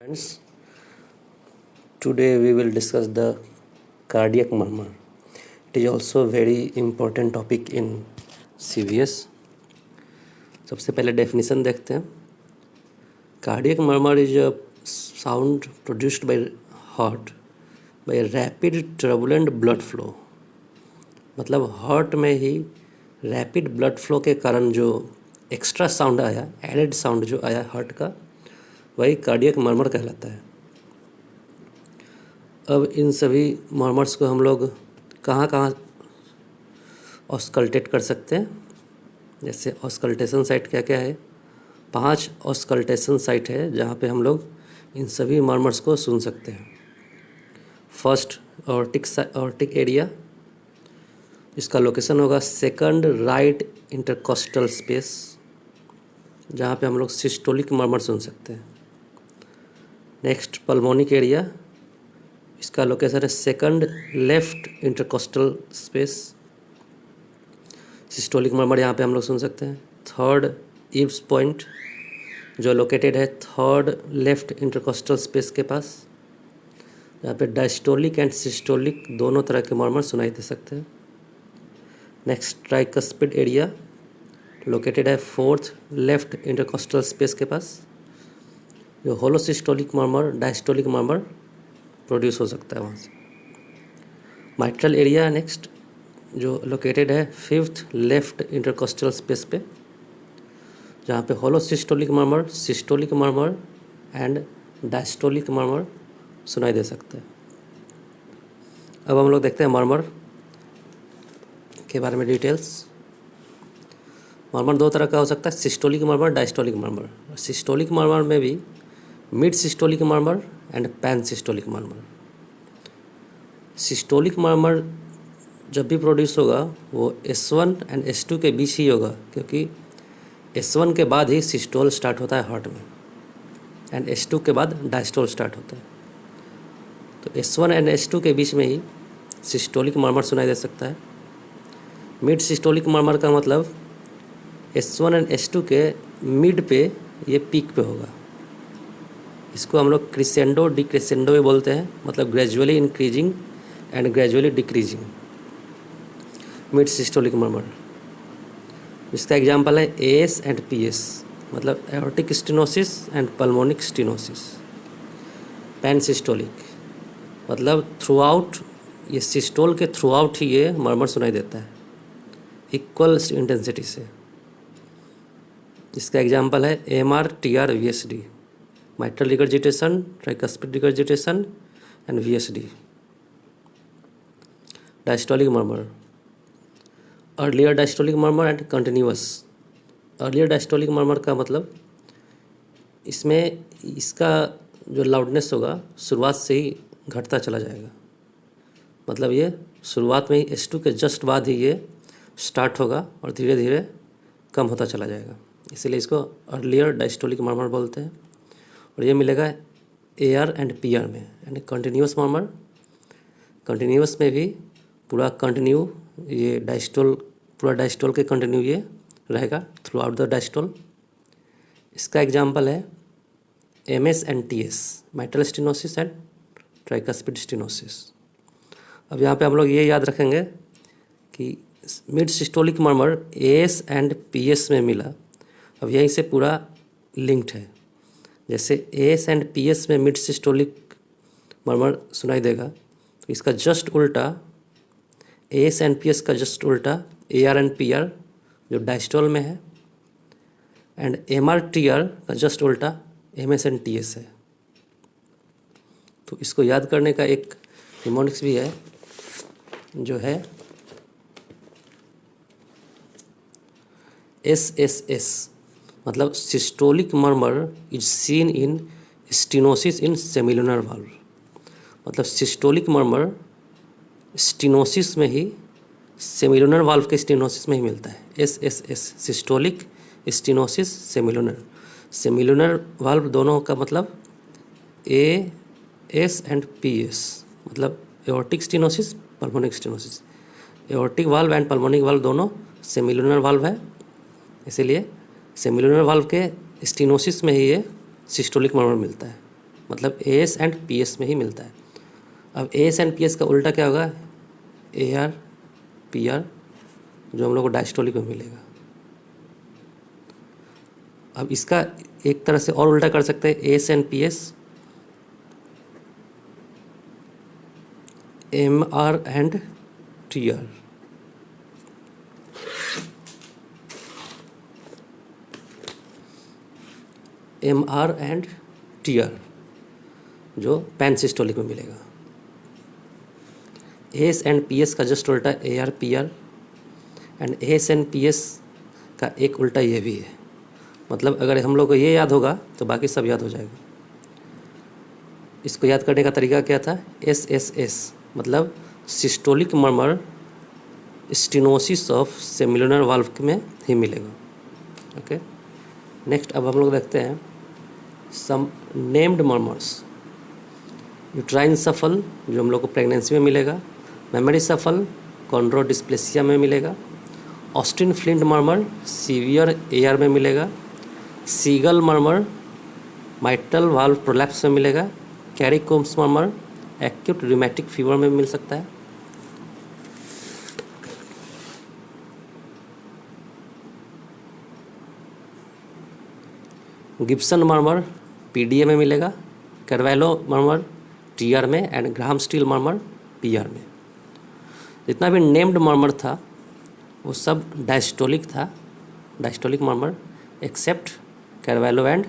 Friends, today we will discuss the cardiac murmur. It is also a very important topic in CVS. सबसे पहले definition देखते हैं. Cardiac murmur is a sound produced by heart by a rapid turbulent blood flow. मतलब heart में ही rapid blood flow के कारण जो extra sound आया, एडेड साउंड जो आया हार्ट का, वही कार्डियक मर्मर कहलाता है. अब इन सभी मर्मर्स को हम लोग कहाँ कहाँ ऑस्कल्टेट कर सकते हैं. जैसे ऑस्कल्टेशन साइट क्या क्या है, 5 ऑस्कल्टेशन साइट है जहाँ पे हम लोग इन सभी मर्मर्स को सुन सकते हैं. फर्स्ट ऑर्टिक एरिया, इसका लोकेशन होगा सेकंड राइट इंटरकोस्टल स्पेस, जहाँ पे हम लोग सिस्टोलिक मर्मर सुन सकते हैं. नेक्स्ट पल्मोनिक एरिया, इसका लोकेशन है second left intercostal space, systolic murmur यहाँ पे हम लोग सुन सकते हैं. थर्ड ईव्स पॉइंट, जो लोकेटेड है थर्ड लेफ्ट इंटरकोस्टल स्पेस के पास, यहाँ पे डायस्टोलिक एंड सिस्टोलिक दोनों तरह के मर्मर सुनाई दे सकते हैं. नेक्स्ट ट्राइकस्पिड एरिया, लोकेटेड है फोर्थ लेफ्ट इंटरकोस्टल स्पेस के पास, जो holosystolic murmur, diastolic murmur produce हो सकता है वहाँ से. माइट्रल एरिया नेक्स्ट, जो लोकेटेड है फिफ्थ लेफ्ट इंटरकोस्टल स्पेस पे, जहाँ पे holosystolic murmur, systolic murmur and diastolic murmur सुनाई दे सकता है. अब हम लोग देखते हैं मर्मर के बारे में डिटेल्स. मर्मर दो तरह का हो सकता है, systolic murmur, diastolic murmur. Systolic murmur में भी mid systolic murmur and pan systolic murmur. Systolic murmur जब भी प्रोड्यूस होगा वो S1 एंड S2 के बीच ही होगा, क्योंकि S1 के बाद ही सिस्टोल स्टार्ट होता है हार्ट में एंड S2 के बाद डायस्टोल स्टार्ट होता है. तो S1 एंड S2 के बीच में ही सिस्टोलिक मर्मर सुनाई दे सकता है. मिड सिस्टोलिक मर्मर का मतलब S1 एंड S2 के मिड पे ये पीक पे होगा. इसको हम लोग क्रिसेंडो डिक्रिसेंडो भी बोलते हैं, मतलब gradually increasing and gradually decreasing. Mid systolic murmur, इसका एग्जांपल है AS एंड PS, मतलब aortic stenosis and pulmonic stenosis. Pan systolic, मतलब थ्रू आउट, ये सिस्टोल के थ्रू आउट ही ये मर्मर सुनाई देता है इक्वल इंटेंसिटी से. इसका एग्जांपल है AMR TR VSD, mitral regurgitation, tricuspid regurgitation and VSD. Diastolic murmur, earlier diastolic murmur and continuous. Earlier diastolic murmur का मतलब इसमें इसका जो लाउडनेस होगा शुरुआत से ही घटता चला जाएगा. मतलब ये शुरुआत में ही S2 के जस्ट बाद ही ये स्टार्ट होगा और धीरे धीरे कम होता चला जाएगा, इसीलिए इसको अर्लियर डायस्टोलिक मर्मर बोलते हैं. और ये मिलेगा AR एंड PR में. यानी कंटिन्यूअस मर्मर, कंटिन्यूअस में भी पूरा कंटिन्यू ये डायस्टोल, पूरा डायस्टोल के कंटिन्यू ये रहेगा थ्रू आउट द डायस्टोल. इसका एग्जांपल है MS and TS, mitral stenosis and tricuspid stenosis. अब यहाँ पे हम लोग ये याद रखेंगे कि mid systolic murmur AS and PS में मिला. अब यहीं से पूरा लिंक्ड है. जैसे AS एंड PS में मिड सिस्टोलिक मर्मर सुनाई देगा, तो इसका जस्ट उल्टा AS एंड PS का जस्ट उल्टा AR एंड PR जो डायस्टोल में है, एंड MR TR का जस्ट उल्टा MS एंड TS है. तो इसको याद करने का एक निमोनिक्स भी है, जो है SSS, मतलब systolic murmur is seen in stenosis in semilunar valve. मतलब सिस्टोलिक मर्मर स्टेनोसिस में ही, सेमिलुनर वाल्व के स्टेनोसिस में ही मिलता है. SSS, systolic stenosis semilunar. Semilunar valve दोनों का मतलब AS एंड PS, मतलब aortic stenosis, pulmonic stenosis. Aortic valve and pulmonic valve दोनों सेमिलुनर वाल्व है, इसीलिए सेमिलुनर वाल्व के स्टेनोसिस में ही ये सिस्टोलिक मर्मर मिलता है. मतलब AS एंड PS में ही मिलता है। अब AS एंड PS का उल्टा क्या होगा, AR PR, जो हम लोग को डायस्टोलिक में मिलेगा। अब इसका एक तरह से और उल्टा कर सकते हैं, AS and PS MR and TR। MR and TR जो पैनसिस्टोलिक में मिलेगा। AS एंड PS का जस्ट उल्टा AR PR and AS and PS का एक उल्टा ये भी है। मतलब अगर हम लोग को ये याद होगा तो बाकी सब याद हो जाएगा। इसको याद करने का तरीका क्या था, SSS मतलब systolic murmur stenosis of semilunar valve में ही मिलेगा। ओके, नेक्स्ट अब हम लोग देखते हैं सम नेम्ड मर्मर्स। यूट्राइन सफल जो हम लोग को प्रेगनेंसी में मिलेगा, मेमोरी सफल कॉन्ड्रोडिस्प्लेसिया में मिलेगा, Austin Flint murmur severe AR में मिलेगा, seagull murmur mitral valve prolapse में मिलेगा, Carey Coombs murmur acute rheumatic fever में मिल सकता है। गिब्सन मर्मर PDA में मिलेगा, कैरवेलो मर्मर TR में and Graham Steell murmur PR में। जितना भी नेम्ड मर्मर था वो सब डायस्टोलिक था, diastolic murmur, except Carvallo and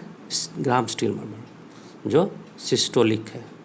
Graham Steell murmur जो सिस्टोलिक है।